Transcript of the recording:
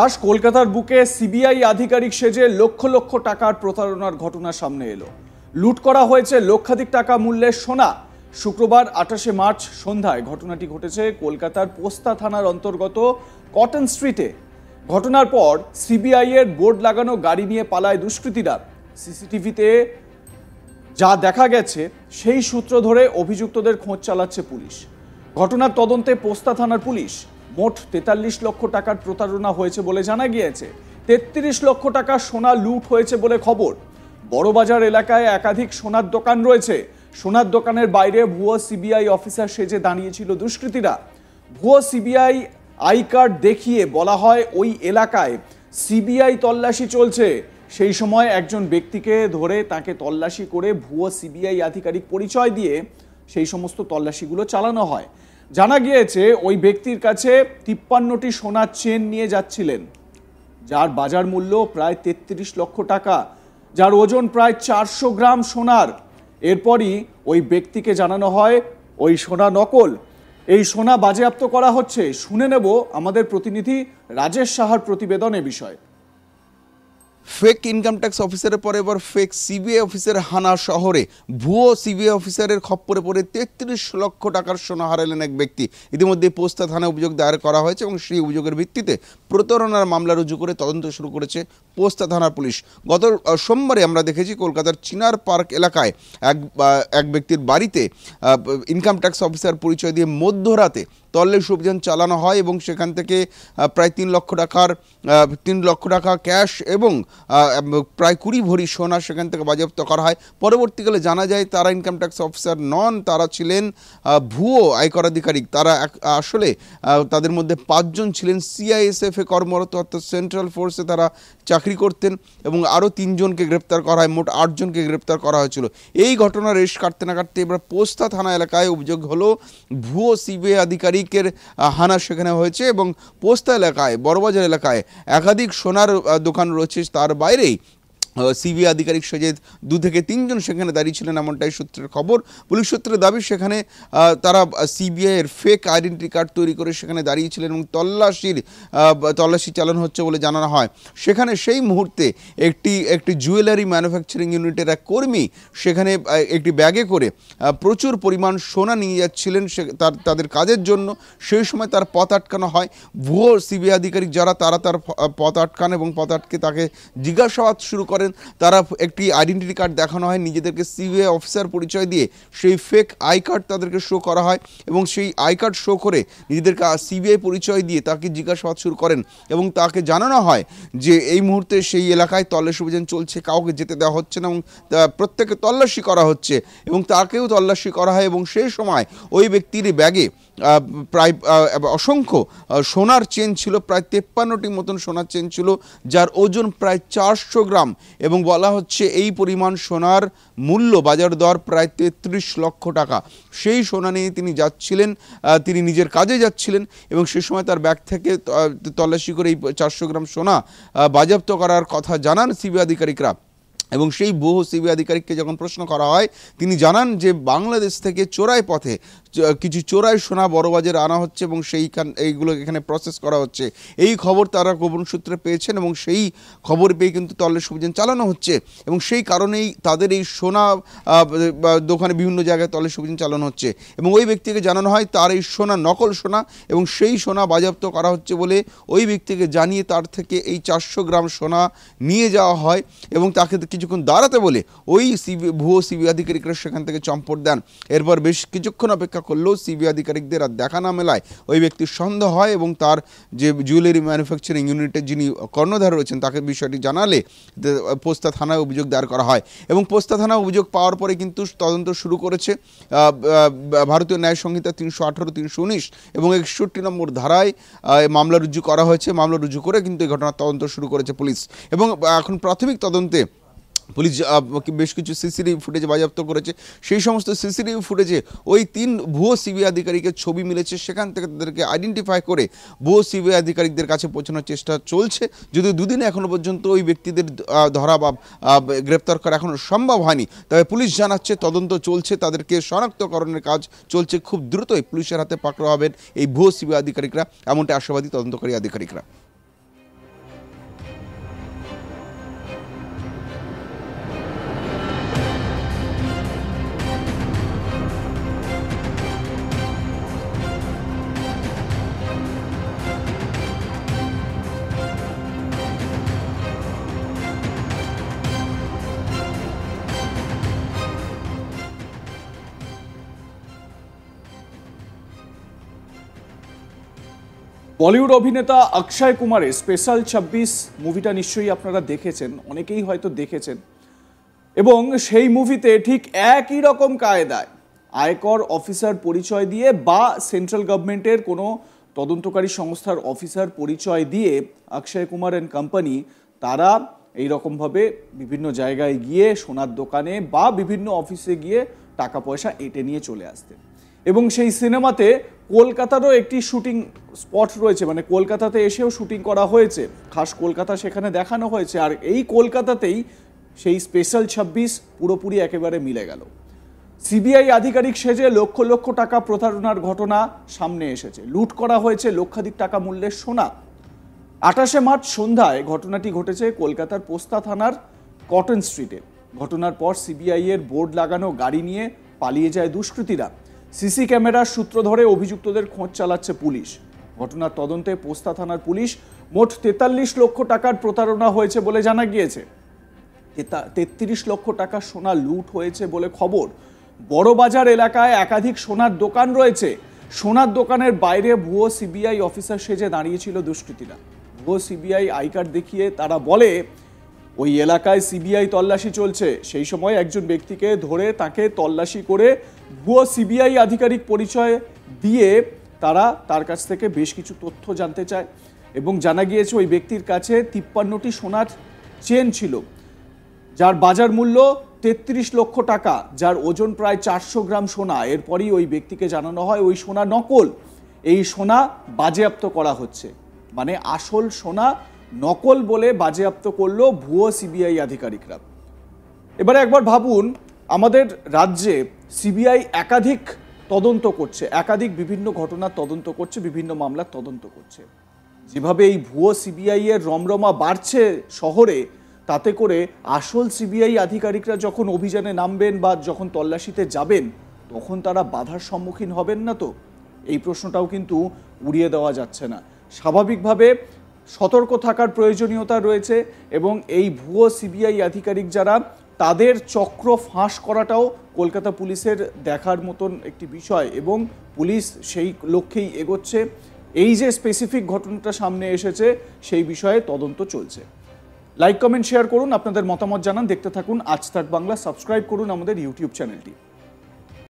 আজ কলকাতার বুকে সিবিআই আধিকারিক সেজে লক্ষ লক্ষ টাকার প্রতারণার ঘটনা সামনে এলো। লুট করা হয়েছে লক্ষাধিক টাকা মূল্যের সোনা। শুক্রবার 28শে মার্চ সন্ধ্যায় ঘটনাটি ঘটেছে কলকাতার পোস্তা থানার অন্তর্গত কটন স্ট্রিটে। ঘটনার পর সিবিআই এর বোর্ড লাগানো গাড়ি নিয়ে পালায় দুষ্কৃতীরা। সিসিটিভিতে যা দেখা গেছে সেই সূত্র ধরে অভিযুক্তদের খোঁজ চালাচ্ছে পুলিশ। ঘটনার তদন্তে পোস্তা থানার পুলিশ মোট 43 লক্ষ টাকার প্রতারণা হয়েছে বলে জানা গিয়েছে। 33 লক্ষ টাকা সোনা লুট হয়েছে বলে খবর। বড়বাজার এলাকায় একাধিক সোনার দোকান রয়েছে। সোনার দোকানের বাইরে ভুয়ো সিবিআই অফিসার সেজে দাঁড়িয়েছিল দুষ্কৃতীরা। ভুয়ো সিবিআই আই কার্ড দেখিয়ে বলা হয় ওই এলাকায় সিবিআই তল্লাশি চলছে। সেই সময় একজন ব্যক্তিকে ধরে তাকে তল্লাশি করে ভুয়ো সিবিআই আধিকারিক পরিচয় দিয়ে সেই সমস্ত তল্লাশিগুলো চালানো হয়। জানা গিয়েছে ওই ব্যক্তির কাছে 53টি সোনার চেন নিয়ে যাচ্ছিলেন, যার বাজার মূল্য প্রায় 33 লক্ষ টাকা, যার ওজন প্রায় 400 গ্রাম সোনার। এরপরই ওই ব্যক্তিকে জানানো হয় ওই সোনা নকল। এই সোনা বাজেয়াপ্ত করা হচ্ছে। শুনে নেব আমাদের প্রতিনিধি রাজেশ সাহার প্রতিবেদন এ বিষয়ে। ফেক ইনকাম ট্যাক্স অফিসারের পরে এবার ফেক সিবিআই অফিসার হানা শহরে ভুয়ো সিবিআই অফিসারের খপ্পরে পড়ে 33 লক্ষ টাকার সোনা হারালেন এক ব্যক্তি। ইতিমধ্যে পোস্তা থানায় অভিযোগ দায়ের করা হয়েছে এবং সেই অভিযোগের ভিত্তিতে প্রতারণার মামলা রুজু করে তদন্ত শুরু করেছে পোস্তা থানার পুলিশ। গত সোমবারে আমরা দেখেছি কলকাতার চিনার পার্ক এলাকায় এক ব্যক্তির বাড়িতে ইনকাম ট্যাক্স অফিসার পরিচয় দিয়ে মধ্যরাতে তল্লাশি অভিযান চালানো হয় এবং সেখান থেকে প্রায় 3 লক্ষ টাকা ক্যাশ এবং প্রায় 20 ভরি সোনা সেখান থেকে বাজেয়াপ্ত করা হয়। পরবর্তীকালে জানা যায় তারা ইনকাম ট্যাক্স অফিসার নন, তারা ছিলেন ভুয়ো আয়কর আধিকারিক। তারা আসলে তাদের মধ্যে 5 জন ছিলেন সিআইএসএফে কর্মরত, অর্থাৎ সেন্ট্রাল ফোর্সে তারা চাকরি করতেন এবং আরও 3 জনকে গ্রেপ্তার করা হয়। মোট 8 জনকে গ্রেপ্তার করা হয়েছিল। এই ঘটনা রেশ কাটতে না কাটতে এবার পোস্তা থানা এলাকায় অভিযোগ হলো ভুয়ো সিবিআই আধিকারিকের হানা সেখানে হয়েছে এবং পোস্তা এলাকায় বড়বাজার এলাকায় একাধিক সোনার দোকান রয়েছে। তার বাইরেই সিবিআই আধিকারিক সেজে 2 থেকে 3 জন সেখানে দাঁড়িয়েছিলেন, এমনটাই সূত্রের খবর। পুলিশ সূত্রের দাবি সেখানে তারা সিবিআইয়ের ফেক আইডেন্টি কার্ড তৈরি করে সেখানে দাঁড়িয়েছিলেন এবং তল্লাশি চালানো হচ্ছে বলে জানানো হয়। সেখানে সেই মুহূর্তে একটি জুয়েলারি ম্যানুফ্যাকচারিং ইউনিটের এক কর্মী সেখানে একটি ব্যাগে করে প্রচুর পরিমাণ সোনা নিয়ে যাচ্ছিলেন তাদের কাজের জন্য। সেই সময় তার পথ আটকানো হয়। ভুয়ো সিবিআই আধিকারিক যারা তারা তার পথ আটকান এবং পথ আটকে তাকে জিজ্ঞাসাবাদ শুরু করেন। তারা একটি আইডেন্টিটি কার্ড দেখানো হয়, নিজেদেরকে সিবিআই অফিসার পরিচয় দিয়ে সেই ফেক আই কার্ড তাদেরকে শো করা হয় এবং সেই আই কার্ড শো করে নিজেদেরকে সিবিআই পরিচয় দিয়ে তাকে জিজ্ঞাসাবাদ শুরু করেন এবং তাকে জানানো হয় যে এই মুহূর্তে সেই এলাকায় তল্লাশি অভিযান চলছে, কাউকে যেতে দেওয়া হচ্ছে না এবং প্রত্যেকে তল্লাশি করা হচ্ছে এবং তাকেও তল্লাশি করা হয়। এবং সেই সময় ওই ব্যক্তির ব্যাগে প্রায় অসংখ্য সোনার চেন ছিল, প্রায় 53টি মতন সোনার চেন ছিল, যার ওজন প্রায় 400 গ্রাম এবং বলা হচ্ছে এই পরিমাণ সোনার মূল্য বাজার দর প্রায় 33 লক্ষ টাকা। সেই সোনা নিয়ে তিনি যাচ্ছিলেন, তিনি নিজের কাজে যাচ্ছিলেন এবং সে সময় তার ব্যাগ থেকে তল্লাশি করে এই 400 গ্রাম সোনা বাজেয়াপ্ত করার কথা জানান সিবিআই আধিকারিকরা। এবং সেই বহু সিবিআই আধিকারিককে যখন প্রশ্ন করা হয় তিনি জানান যে বাংলাদেশ থেকে চোরাই পথে কিছু চোরাই সোনা বড়বাজারে আনা হচ্ছে এবং এইগুলো এখানে প্রসেস করা হচ্ছে। এই খবর তারা গোপন সূত্রে পেয়েছেন এবং সেই খবর পেয়ে কিন্তু তল্লাশি অভিযান চালানো হচ্ছে এবং সেই কারণেই তাদের এই সোনা দোকানে বিভিন্ন জায়গায় তল্লাশি অভিযান চালানো হচ্ছে এবং ওই ব্যক্তিকে জানানো হয় তার এই সোনা নকল সোনা এবং সেই সোনা বাজেয়াপ্ত করা হচ্ছে বলে ওই ব্যক্তিকে জানিয়ে তার থেকে এই 400 গ্রাম সোনা নিয়ে যাওয়া হয় এবং তাকে কিছুক্ষণ দাঁড়াতে বলে ওই ভুয়ো সিবিআই আধিকারিকরা সেখান থেকে চম্পট দেন। এরপর বেশ কিছুক্ষণ অপেক্ষা করলেও সিবিআই আধিকারিকদের আর দেখা না মেলায় ওই ব্যক্তির সন্দেহ হয় এবং তার যে জুয়েলারি ম্যানুফ্যাকচারিং ইউনিটের যিনি কর্ণধার রয়েছেন তাকে বিষয়টি জানালে পোস্তা থানায় অভিযোগ দায়ের করা হয় এবং পোস্তা থানায় অভিযোগ পাওয়ার পরে কিন্তু তদন্ত শুরু করেছে ভারতীয় ন্যায় সংহিতা 318, 319 এবং 61 নম্বর ধারায় মামলা রুজু করা হয়েছে। মামলা রুজু করে কিন্তু এই ঘটনার তদন্ত শুরু করেছে পুলিশ এবং এখন প্রাথমিক তদন্তে পুলিশ বেশ কিছু সিসিটিভি ফুটেজ বাজেয়াপ্ত করেছে। সেই সমস্ত সিসিটিভি ফুটেজে ওই 3 ভুয়ো সিবিআই আধিকারিকের ছবি মিলেছে। সেখান থেকে তাদেরকে আইডেন্টিফাই করে ভুয়ো সিবিআই আধিকারিকদের কাছে পৌঁছানোর চেষ্টা চলছে। যদিও 2 দিনে এখনও পর্যন্ত ওই ব্যক্তিদের ধরা বা গ্রেপ্তার করা এখনও সম্ভব হয়নি, তবে পুলিশ জানাচ্ছে তদন্ত চলছে, তাদেরকে শনাক্তকরণের কাজ চলছে। খুব দ্রুতই পুলিশের হাতে পাকড়াও হবেন এই ভুয়ো সিবিআই আধিকারিকরা, এমনটা আশাবাদী তদন্তকারী আধিকারিকরা। বলিউড অভিনেতা অক্ষয় কুমারের স্পেশাল ২৬ মুভিটা নিশ্চয়ই আপনারা দেখেছেন, অনেকেই হয়তো দেখেছেন। এবং সেই মুভিতে ঠিক একই রকম কায়দায় আয়কর অফিসার পরিচয় দিয়ে বা সেন্ট্রাল গভর্নমেন্টের কোনো তদন্তকারী সংস্থার অফিসার পরিচয় দিয়ে অক্ষয় কুমার অ্যান্ড কোম্পানি তারা এইরকমভাবে বিভিন্ন জায়গায় গিয়ে সোনার দোকানে বা বিভিন্ন অফিসে গিয়ে টাকা পয়সা এঁটে নিয়ে চলে আসতেন। এবং সেই সিনেমাতে কলকাতারও একটি শুটিং স্পট রয়েছে, মানে কলকাতাতে এসেও শুটিং করা হয়েছে, খাস কলকাতা সেখানে দেখানো হয়েছে। আর এই কলকাতাতেই সেই স্পেশাল ২৬ পুরোপুরি একেবারে মিলে গেল। সিবিআই আধিকারিক সেজে লক্ষ লক্ষ টাকা প্রতারণার ঘটনা সামনে এসেছে। লুট করা হয়েছে লক্ষাধিক টাকা মূল্যের সোনা। ২৮শে মার্চ সন্ধ্যায় ঘটনাটি ঘটেছে কলকাতার পোস্তা থানার কটন স্ট্রিটে। ঘটনার পর সিবিআই এর বোর্ড লাগানো গাড়ি নিয়ে পালিয়ে যায় দুষ্কৃতীরা। সিসি ক্যামেরার সূত্র ধরে অভিযুক্তদের খোঁজ চালাচ্ছে পুলিশ। ঘটনার তদন্তে পোস্তা থানার পুলিশ মোট ৪৩ লক্ষ টাকার প্রতারণা হয়েছে বলে জানা গিয়েছে। ৩৩ লক্ষ টাকা সোনা লুট হয়েছে বলে খবর। বড়বাজার এলাকায় একাধিক সোনার দোকান রয়েছে। সোনার দোকানের বাইরে ভুয়ো সিবিআই অফিসার সেজে দাঁড়িয়েছিল দুষ্কৃতীরা। ভুয়ো সিবিআই আই কার্ড দেখিয়ে তারা বলে ওই এলাকায় সিবিআই তল্লাশি চলছে। সেই সময় একজন ব্যক্তিকে ধরে তাকে তল্লাশি করে ভুয়ো সিবিআই আধিকারিক পরিচয় দিয়ে তারা তার কাছ থেকে বেশ কিছু তথ্য জানতে চায়। এবং জানা গিয়েছে ওই ব্যক্তির কাছে ৫৩টি সোনার চেন ছিল, যার বাজার মূল্য ৩৩ লক্ষ টাকা, যার ওজন প্রায় ৪০০ গ্রাম সোনা। এরপরই ওই ব্যক্তিকে জানানো হয় ওই সোনা নকল, এই সোনা বাজেয়াপ্ত করা হচ্ছে। মানে আসল সোনা নকল বলে বাজেয়াপ্ত করলো ভুয়ো সিবিআই আধিকারিকরা। এবারে একবার ভাবুন, আমাদের রাজ্যে সিবিআই একাধিক তদন্ত করছে, একাধিক বিভিন্ন ঘটনার তদন্ত করছে, বিভিন্ন মামলার তদন্ত করছে। যেভাবে এই ভুয়ো সিবিআই এর রমরমা বাড়ছে শহরে, তাতে করে আসল সিবিআই আধিকারিকরা যখন অভিযানে নামবেন বা যখন তল্লাশিতে যাবেন, তখন তারা বাধার সম্মুখীন হবেন না তো? এই প্রশ্নটাও কিন্তু উড়িয়ে দেওয়া যাচ্ছে না। স্বাভাবিকভাবে সতর্ক থাকার প্রয়োজনীয়তা রয়েছে এবং এই ভুয়ো সিবিআই আধিকারিক যারা, তাদের চক্র ফাঁস করাটাও কলকাতা পুলিশের দেখার মতন একটি বিষয় এবং পুলিশ সেই লক্ষ্যেই এগোচ্ছে। এই যে স্পেসিফিক ঘটনাটা সামনে এসেছে, সেই বিষয়ে তদন্ত চলছে। লাইক, কমেন্ট, শেয়ার করুন, আপনাদের মতামত জানান। দেখতে থাকুন আজ তাক বাংলা। সাবস্ক্রাইব করুন আমাদের ইউটিউব চ্যানেলটি।